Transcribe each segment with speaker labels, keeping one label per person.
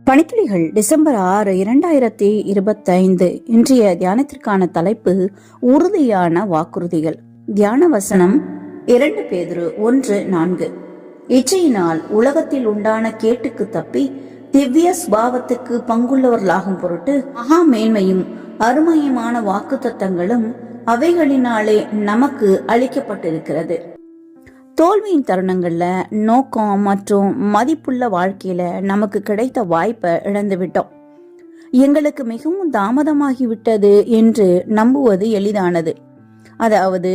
Speaker 1: பணித்துளிகள் December 6, 2025. இன்றைய தியானத்திற்கான தலைப்பு உறுதியான வாக்குறுதிகள். தியான வசனம் 2 பேதுரு 1:4. இச்சையினால் உலகத்தில் உண்டான கேட்டுக்கு தப்பி திவ்ய சுபாவத்துக்கு பங்குள்ளவர்களாகும் பொருட்டு மகா மேன்மையும் அருமையுமான வாக்கு தத்தங்களும் அவைகளினாலே நமக்கு அளிக்கப்பட்டிருக்கிறது. தோல்வியின் தருணங்கள்ல நோக்கம் மற்றும் மதிப்புள்ள வாழ்க்கையில நமக்கு கிடைத்த வாய்ப்பை இழந்து விட்டோம். எங்களுக்கு மிகவும் தாமதமாகிவிட்டது என்று நம்புவது எளிதானது. அதாவது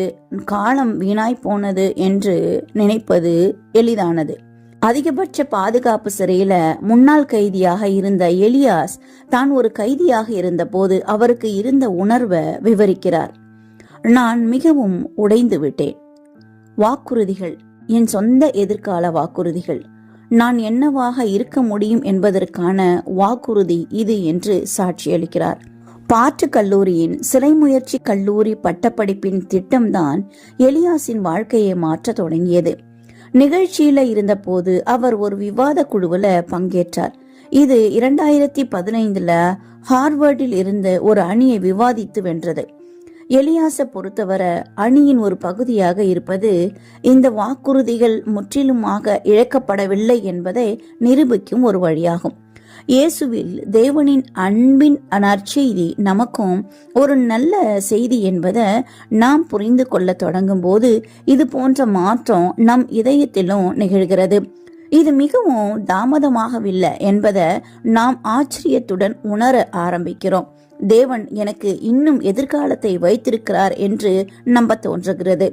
Speaker 1: காலம் வீணாய் போனது என்று நினைப்பது எளிதானது. அதிகபட்ச பாதுகாப்பு சிறையில முன்னாள் கைதியாக இருந்த எலியாஸ் தான் ஒரு கைதியாக இருந்த போது அவருக்கு இருந்த உணர்வை விவரிக்கிறார். நான் மிகவும் உடைந்து விட்டேன். வாக்குறுதிகள், என் சொந்த எதிர்கால வாக்குறுதிகள், நான் என்னவாக இருக்க முடியும் என்பதற்கான வாக்குறுதி இது என்று சாட்சியளிக்கிறார். பாற்று கல்லூரியின் சிறை முயற்சி கல்லூரி பட்டப்படிப்பின் திட்டம்தான் எலியாஸின் வாழ்க்கையை மாற்ற தொடங்கியது. நிகழ்ச்சியில இருந்த போது அவர் ஒரு விவாத குழுவுல பங்கேற்றார். இது 2015 ஹார்வர்டில் இருந்த ஒரு அணியை விவாதித்து வென்றது. எலியாசை பொறுத்தவரை அணியின் ஒரு பகுதியாக இருப்பது இந்த வாக்குறுதிகள் முற்றிலுமாக இழக்கப்படவில்லை என்பதை நிரூபிக்கும் ஒரு வழியாகும். இயேசுவில் தேவனின் அன்பின் நற்செய்தி நமக்கும் ஒரு நல்ல செய்தி என்பதை நாம் புரிந்து கொள்ள தொடங்கும் போது இது போன்ற மாற்றம் நம் இதயத்திலும் நிகழ்கிறது. இது மிகவும் தாமதமாகவில்லை என்பதை நாம் ஆச்சரியத்துடன் உணர ஆரம்பிக்கிறோம். தேவன் எனக்கு இன்னும் எதிர்காலத்தை வைத்திருக்கிறார் என்று நம்ப தோன்றுகிறது.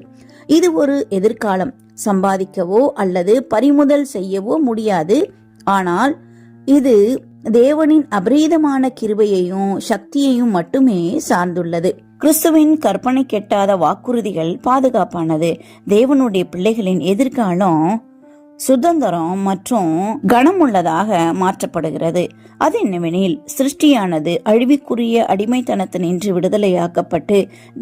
Speaker 1: இது ஒரு எதிர்காலம் சம்பாதிக்கவோ அல்லது பறிமுதல் செய்யவோ முடியாது. ஆனால் இது தேவனின் அபரீதமான கிருபையையும் சக்தியையும் மட்டுமே சார்ந்துள்ளது. கிறிஸ்துவின் கற்பனை கெட்டாத வாக்குறுதிகள் பாதுகாப்பானது. தேவனுடைய பிள்ளைகளின் எதிர்காலம் சுதந்திரம் மற்றும் கனமுள்ளதாக மாற்றப்படுகிறது. அது என்னவெனில், சிருஷ்டியானது அழிவுக்குரிய அடிமைத்தனத்தினின்று விடுதலையாக்கப்பட்டு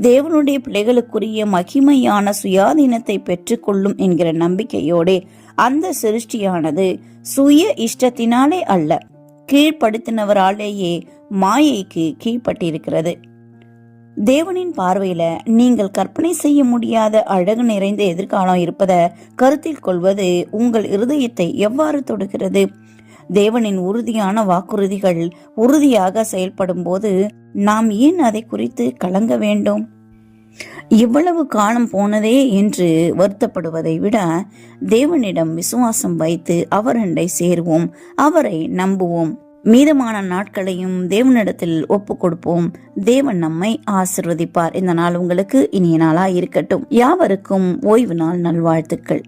Speaker 1: தேவனுடைய பிள்ளைகளுக்குரிய மகிமையான சுயாதீனத்தை பெற்றுக்கொள்ளும் என்கிற நம்பிக்கையோடு அந்த சிருஷ்டியானது சுய இஷ்டத்தினாலே அல்ல, கீழ்ப்படுத்தினவராலேயே மாயைக்கு கீழ்பட்டிருக்கிறது. தேவனின் பார்வையில நீங்கள் கற்பனை செய்ய முடியாத அழகு நிறைந்த எதிர்காலம் இருப்பதை கருத்தில் கொள்வது உங்கள் இருதயத்தை எவ்வாறு தொடுகிறது? தேவனின் உறுதியான வாக்குறுதிகள் உறுதியாக செயல்படும் போது நாம் ஏன் அதை குறித்து கலங்க வேண்டும்? இவ்வளவு காலம் போனதே என்று வருத்தப்படுவதை விட தேவனிடம் விசுவாசம் வைத்து அவரண்டை சேருவோம், அவரை நம்புவோம். மீதமான நாட்களையும் தேவனிடத்தில் ஒப்பு கொடுப்போம். தேவன் நம்மை ஆசிர்வதிப்பார். இந்த நாள் உங்களுக்கு இனிய நாளா இருக்கட்டும். யாவருக்கும் ஓய்வு நாள் நல்வாழ்த்துக்கள்.